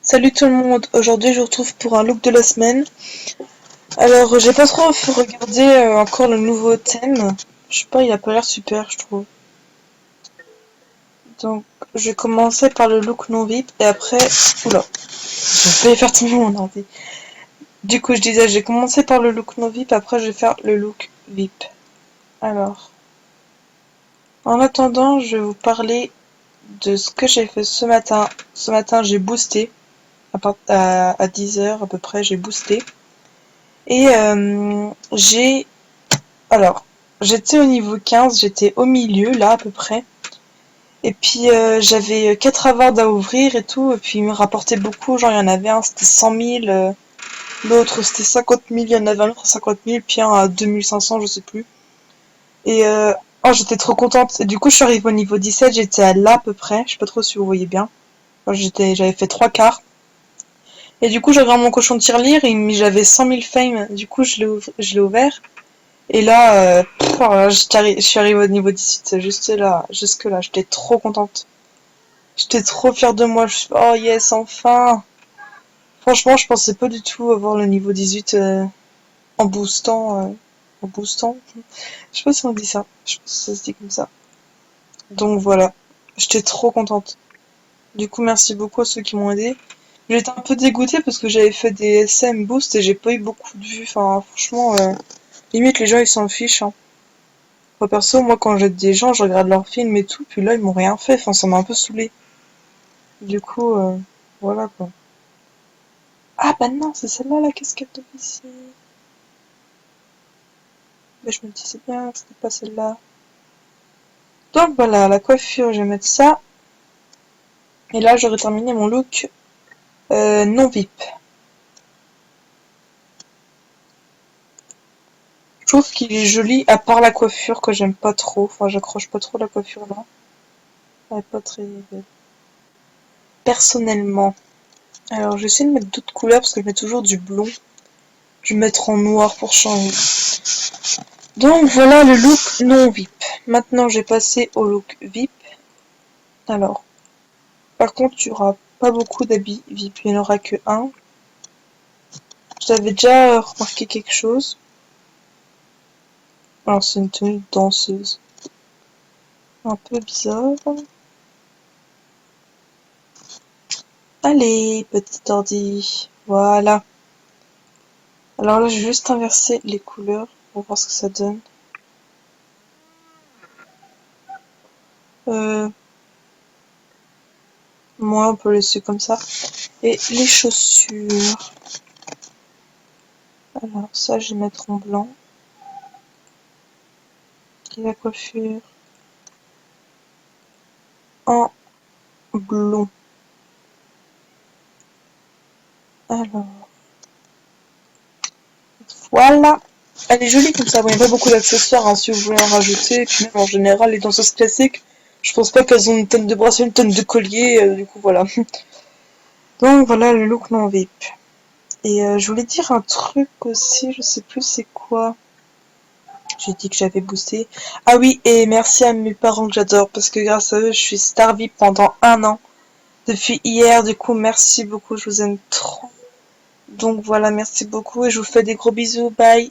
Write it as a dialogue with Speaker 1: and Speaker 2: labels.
Speaker 1: Salut tout le monde, aujourd'hui je vous retrouve pour un look de la semaine. Alors j'ai pas trop regardé encore le nouveau thème. Je sais pas, il a pas l'air super je trouve. Donc je vais commencer par le look non VIP et après... Oula, je vais faire tomber mon ordi. Du coup je disais, j'ai commencé par le look non VIP, après je vais faire le look VIP. Alors, en attendant je vais vous parler de ce que j'ai fait ce matin. Ce matin j'ai boosté, à 10h à peu près j'ai boosté. Et alors, j'étais au niveau 15, j'étais au milieu, là, à peu près. Et puis, j'avais 4 awards à ouvrir et tout, et puis il me rapportait beaucoup, genre, il y en avait un, c'était 100 000, l'autre, c'était 50 000, il y en avait un autre à 50 000, puis un à 2500, je sais plus. Et, oh, j'étais trop contente. Et du coup, je suis arrivée au niveau 17, j'étais à là, à peu près, je sais pas trop si vous voyez bien. Enfin, j'avais fait 3 quarts. Et du coup, j'ai regardé mon cochon de tirelire, et j'avais 100 000 fame, du coup, je l'ai ouvert. Et là, alors là, je suis arrivée au niveau 18, jusque là, j'étais trop contente. J'étais trop fière de moi, oh yes, enfin. Franchement, je pensais pas du tout avoir le niveau 18 en boostant, en boostant. Je sais pas si on dit ça, je pense que ça se dit comme ça. Donc voilà, j'étais trop contente. Du coup, merci beaucoup à ceux qui m'ont aidé. J'étais un peu dégoûtée parce que j'avais fait des SM boost et j'ai pas eu beaucoup de vues. Enfin, franchement, limite les gens ils s'en fichent, hein. Moi perso, moi quand j'aide des gens, je regarde leurs films et tout, puis là ils m'ont rien fait, enfin ça m'a un peu saoulé. Du coup, voilà quoi. Ah bah non, c'est celle-là la casquette d'officier. Mais je me disais bien que c'était pas celle-là. Donc voilà, la coiffure, je vais mettre ça. Et là j'aurais terminé mon look non VIP. Je trouve qu'il est joli, à part la coiffure que j'aime pas trop. Enfin, j'accroche pas trop la coiffure là. Elle est pas très belle. Personnellement. Alors, j'essaie de mettre d'autres couleurs parce que je mets toujours du blond. Je vais mettre en noir pour changer. Donc voilà le look non VIP. Maintenant, j'ai passé au look VIP. Alors, par contre, il n'y aura pas beaucoup d'habits VIP, il n'y en aura que un. J'avais déjà remarqué quelque chose. Alors, c'est une tenue de danseuse. Un peu bizarre. Allez, petit ordi. Voilà. Alors là, j'ai juste inversé les couleurs pour voir ce que ça donne. Moi, on peut laisser comme ça. Et les chaussures. Alors, ça, je vais mettre en blanc. Et la coiffure en blond. Alors, voilà. Elle est jolie comme ça. Bon, il n'y a pas beaucoup d'accessoires, hein, si vous voulez en rajouter. Et puis même, en général, les danseuses classiques, je pense pas qu'elles ont une tonne de bracelets, une tonne de collier. Du coup, voilà. Donc, voilà le look non VIP. Et je voulais dire un truc aussi, je sais plus c'est quoi. J'ai dit que j'avais boosté. Ah oui, et merci à mes parents que j'adore, parce que grâce à eux, je suis star VIP pendant 1 an. Depuis hier, du coup, merci beaucoup, je vous aime trop. Donc voilà, merci beaucoup et je vous fais des gros bisous, bye.